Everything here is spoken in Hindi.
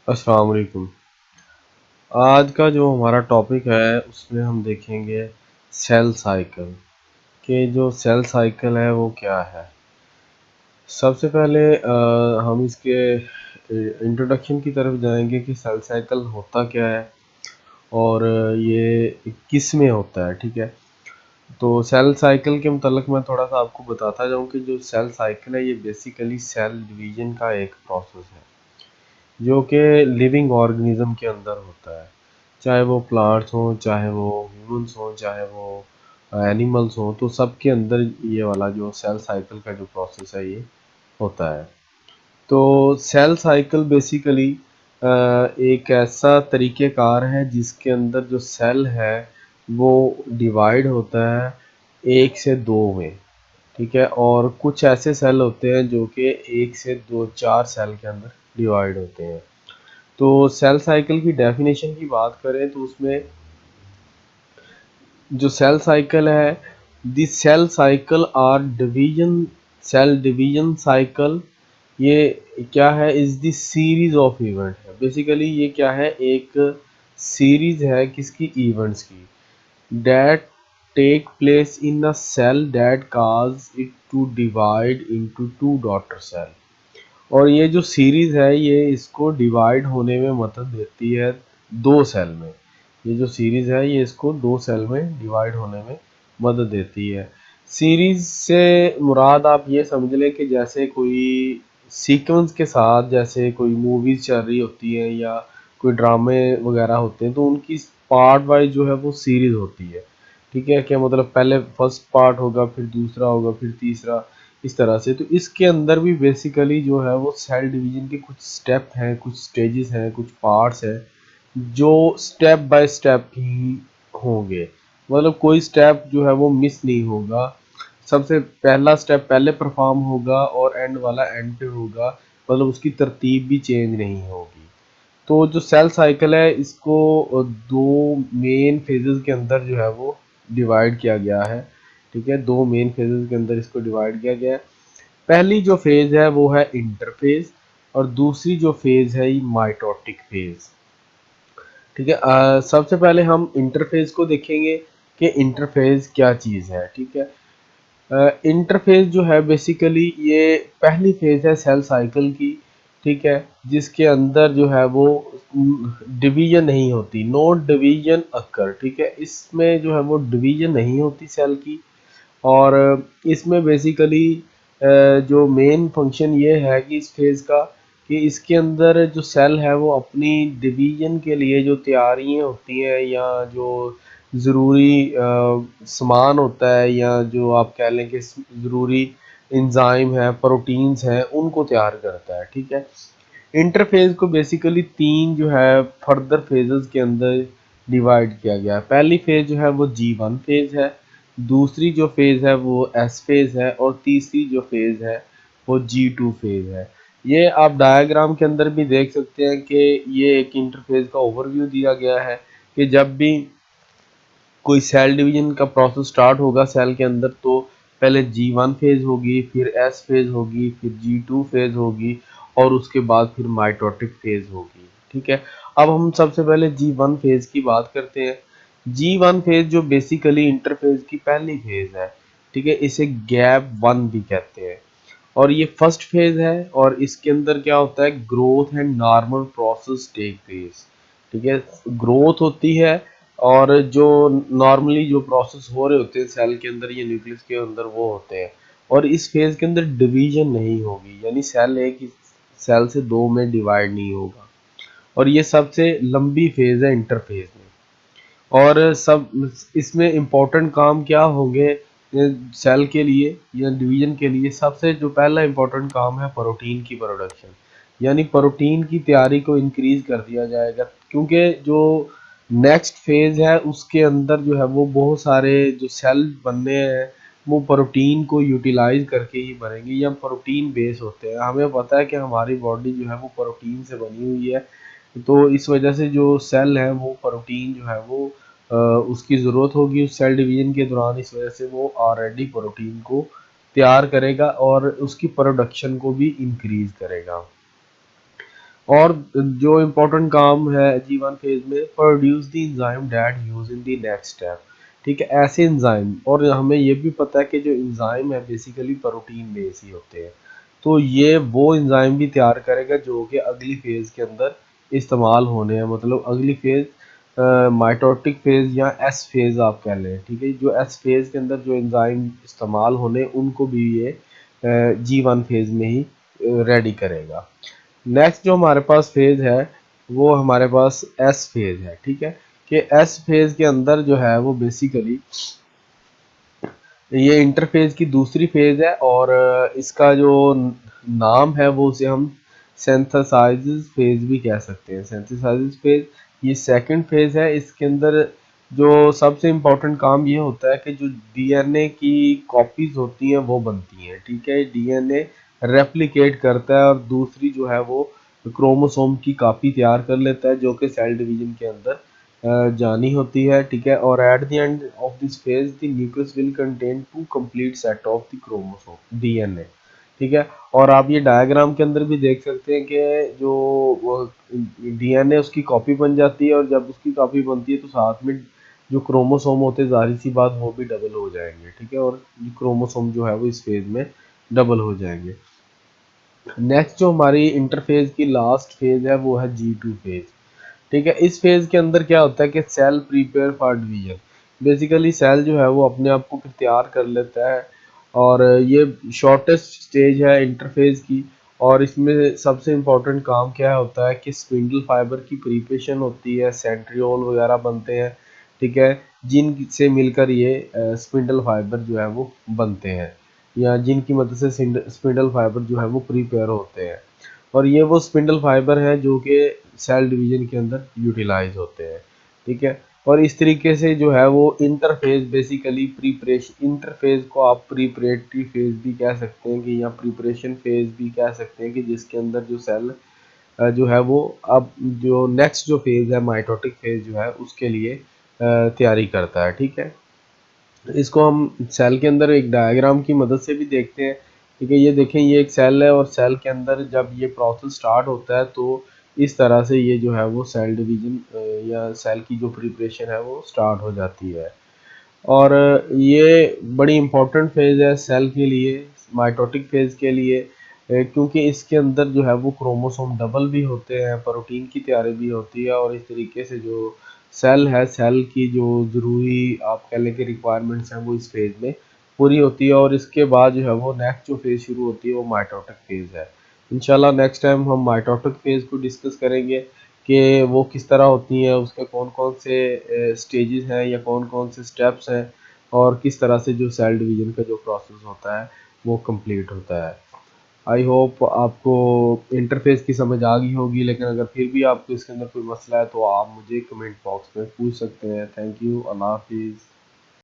अस्सलाम वालेकुम। आज का जो हमारा टॉपिक है उसमें हम देखेंगे सेल साइकिल के जो सेल साइकिल है वो क्या है। सबसे पहले हम इसके इंट्रोडक्शन की तरफ जाएंगे कि सेल साइकिल होता क्या है और ये किस में होता है। ठीक है, तो सेल साइकिल के मुतालिक मैं थोड़ा सा आपको बताता जाऊं कि जो सेल साइकिल है ये बेसिकली सेल डिवीजन का एक प्रोसेस है जो कि लिविंग ऑर्गेनिज्म के अंदर होता है। चाहे वो प्लांट्स हों, चाहे वो ह्यूमंस हों, चाहे वो एनिमल्स हों, तो सबके अंदर ये वाला जो सेल साइकिल का जो प्रोसेस है ये होता है। तो सेल साइकिल बेसिकली एक ऐसा तरीक़ेकार है जिसके अंदर जो सेल है वो डिवाइड होता है एक से दो में। ठीक है, और कुछ ऐसे सेल होते हैं जो कि एक से दो चार सेल के अंदर डिवाइड होते हैं। तो सेल साइकिल की डेफिनेशन की बात करें तो उसमें जो सेल साइकिल है, the cell cycle are division cell division cycle, ये क्या है, is the series of event है। बेसिकली ये क्या है, एक सीरीज है किसकी, इवेंट्स की, that take place in a cell that cause it to divide into two daughter cell। और ये जो सीरीज है ये इसको डिवाइड होने में मदद देती है दो सेल में। ये जो सीरीज है ये इसको दो सेल में डिवाइड होने में मदद देती है। सीरीज से मुराद आप ये समझ लें कि जैसे कोई सीक्वेंस के साथ, जैसे कोई मूवीज चल रही होती है या कोई ड्रामे वगैरह होते हैं तो उनकी पार्ट वाइज जो है वो सीरीज होती है। ठीक है, क्या मतलब पहले फर्स्ट पार्ट होगा, फिर दूसरा होगा, फिर तीसरा, इस तरह से। तो इसके अंदर भी बेसिकली जो है वो सेल डिवीजन के कुछ स्टेप हैं, कुछ स्टेजेस हैं, कुछ पार्ट्स हैं जो स्टेप बाय स्टेप ही होंगे। मतलब कोई स्टेप जो है वो मिस नहीं होगा। सबसे पहला स्टेप पहले परफॉर्म होगा और एंड वाला एंड पे होगा। मतलब उसकी तरतीब भी चेंज नहीं होगी। तो जो सेल साइकिल है इसको दो मेन फेजेस के अंदर जो है वो डिवाइड किया गया है। ठीक है, दो मेन फेजेस के अंदर इसको डिवाइड किया गया है। पहली जो फेज है वो है इंटरफेज और दूसरी जो फेज है ये माइटोटिक फेज। ठीक है, सबसे पहले हम इंटरफेज को देखेंगे कि इंटरफेज क्या चीज़ है। ठीक है, इंटरफेज जो है बेसिकली ये पहली फेज है सेल साइकिल की। ठीक है, जिसके अंदर जो है वो डिवीजन नहीं होती, नो डिवीजन अकर। ठीक है, इसमें जो है वो डिवीजन नहीं होती सेल की। और इसमें बेसिकली जो मेन फंक्शन ये है कि इस फेज का, कि इसके अंदर जो सेल है वो अपनी डिवीजन के लिए जो तैयारियां होती हैं या जो ज़रूरी सामान होता है या जो आप कह लें कि ज़रूरी इंजाइम है, प्रोटीन्स हैं, उनको तैयार करता है। ठीक है, इंटरफेज को बेसिकली तीन जो है फर्दर फेजेस के अंदर डिवाइड किया गया है। पहली फेज जो है वो G1 फेज है, दूसरी जो फेज है वो S फेज है और तीसरी जो फेज है वो G2 फेज है। ये आप डायग्राम के अंदर भी देख सकते हैं कि ये एक इंटरफेज का ओवरव्यू दिया गया है कि जब भी कोई सेल डिवीजन का प्रोसेस स्टार्ट होगा सेल के अंदर तो पहले G1 फेज होगी, फिर S फेज होगी, फिर G2 फेज होगी और उसके बाद फिर माइटोटिक फेज होगी। ठीक है, अब हम सबसे पहले G1 फेज की बात करते हैं। G1 फेज जो बेसिकली इंटरफेज की पहली फेज है। ठीक है, इसे गैप वन भी कहते हैं और ये फर्स्ट फेज है और इसके अंदर क्या होता है, growth and normal process take place. ठीक है, ग्रोथ होती है और जो नॉर्मली जो प्रोसेस हो रहे होते हैं सेल के अंदर या न्यूक्लियस के अंदर वो होते हैं। और इस फेज के अंदर डिवीजन नहीं होगी, यानी सेल एक ही सेल से दो में डिवाइड नहीं होगा। और ये सबसे लंबी फेज है इंटरफेज में। और सब इसमें इम्पोर्टेंट काम क्या होंगे सेल के लिए या डिवीजन के लिए, सबसे जो पहला इम्पोर्टेंट काम है प्रोटीन की प्रोडक्शन, यानी प्रोटीन की तैयारी को इंक्रीज कर दिया जाएगा। क्योंकि जो नेक्स्ट फेज है उसके अंदर जो है वो बहुत सारे जो सेल बनने हैं वो प्रोटीन को यूटिलाइज करके ही बनेंगे या प्रोटीन बेस होते हैं। हमें पता है कि हमारी बॉडी जो है वो प्रोटीन से बनी हुई है। तो इस वजह से जो सेल है वो प्रोटीन जो है वो उसकी ज़रूरत होगी उस सेल डिवीजन के दौरान। इस वजह से वो ऑलरेडी प्रोटीन को तैयार करेगा और उसकी प्रोडक्शन को भी इंक्रीज करेगा। और जो इम्पोर्टेंट काम है G1 फेज में, produce the enzyme that use in the next step. ठीक है, ऐसे एंजाइम, और हमें ये भी पता है कि जो एंजाइम है बेसिकली प्रोटीन बेस ही होते हैं, तो ये वो एंजाइम भी तैयार करेगा जो कि अगली फेज के अंदर इस्तेमाल होने हैं, मतलब अगली फेज माइटोटिक फेज या एस फेज आप कह लें। ठीक है, जो एस फेज के अंदर जो एंजाइम इस्तेमाल होने उनको भी ये G1 फेज में ही रेडी करेगा। नेक्स्ट जो हमारे पास फेज है वो हमारे पास एस फेज है। ठीक है, कि एस फेज के अंदर जो है वो बेसिकली ये इंटरफेज की दूसरी फेज है, और इसका जो नाम है वो उसे हम सिंथेसाइजिस फेज भी कह सकते हैं। सिंथेसाइजिस फेज ये सेकंड फेज है। इसके अंदर जो सबसे इम्पोर्टेंट काम ये होता है कि जो डीएनए की कॉपीज होती हैं वो बनती हैं। ठीक है, डीएनए रेप्लिकेट करता है और दूसरी जो है वो क्रोमोसोम की कॉपी तैयार कर लेता है जो कि सेल डिवीजन के अंदर जानी होती है। ठीक है, और at the end of this phase the nucleus will contain two complete set of the chromosome DNA. ठीक है, और आप ये डायग्राम के अंदर भी देख सकते हैं कि जो डीएनए उसकी कॉपी बन जाती है, और जब उसकी कॉपी बनती है तो साथ में जो क्रोमोसोम होते हैं जाहिर सी बात वो भी डबल हो जाएंगे। ठीक है, और क्रोमोसोम जो है वो इस फेज में डबल हो जाएंगे। नेक्स्ट जो हमारी इंटरफेज की लास्ट फेज है वो है G2 फेज। ठीक है, इस फेज के अंदर क्या होता है कि cell prepare for division. Basically cell जो है वो अपने आप को फिर तैयार कर लेता है, और ये शॉर्टेस्ट स्टेज है इंटरफेज की। और इसमें सबसे इम्पोर्टेंट काम क्या होता है कि स्पिंडल फाइबर की प्रिपरेशन होती है, सेंट्रियोल वगैरह बनते हैं। ठीक है, जिन से मिलकर ये स्पिंडल फाइबर जो है वो बनते हैं, या जिनकी मदद से स्पिंडल फाइबर जो है वो प्रिपेयर होते हैं। और ये वो स्पिंडल फाइबर हैं जो कि सेल डिवीजन के अंदर यूटिलाइज होते हैं। ठीक है, और इस तरीके से जो है वो इंटरफेज बेसिकली प्रीपरेशन, इंटरफेज को आप प्रीपरेटरी फेज भी कह सकते हैं कि, या प्रिपरेशन फेज भी कह सकते हैं कि, जिसके अंदर जो सेल जो है वो अब जो नेक्स्ट जो फेज है माइटोटिक फेज जो है उसके लिए तैयारी करता है। ठीक है, इसको हम सेल के अंदर एक डायग्राम की मदद से भी देखते हैं। ठीक है, ये देखें, ये एक सेल है, और सेल के अंदर जब ये प्रोसेस स्टार्ट होता है तो इस तरह से ये जो है वो सेल डिवीजन या सेल की जो प्रिपरेशन है वो स्टार्ट हो जाती है। और ये बड़ी इम्पोर्टेंट फेज है सेल के लिए, माइटोटिक फेज के लिए, क्योंकि इसके अंदर जो है वो क्रोमोसोम डबल भी होते हैं, प्रोटीन की तैयारी भी होती है, और इस तरीके से जो सेल है, सेल की जो ज़रूरी आप कह लें कि रिक्वायरमेंट्स हैं वो इस फेज में पूरी होती है। और इसके बाद जो है वो नेक्स्ट जो फेज शुरू होती है वो माइटोटिक फेज है। इंशाल्लाह नेक्स्ट टाइम हम माइटोटिक फेज को डिस्कस करेंगे कि वो किस तरह होती हैं, उसके कौन कौन से स्टेजेस हैं या कौन कौन से स्टेप्स हैं, और किस तरह से जो सेल डिवीजन का जो प्रोसेस होता है वो कंप्लीट होता है। आई होप आपको इंटरफेस की समझ आ गई होगी, लेकिन अगर फिर भी आपको इसके अंदर कोई मसला है तो आप मुझे कमेंट बॉक्स में पूछ सकते हैं। थैंक यू, अल्लाह हाफिज़।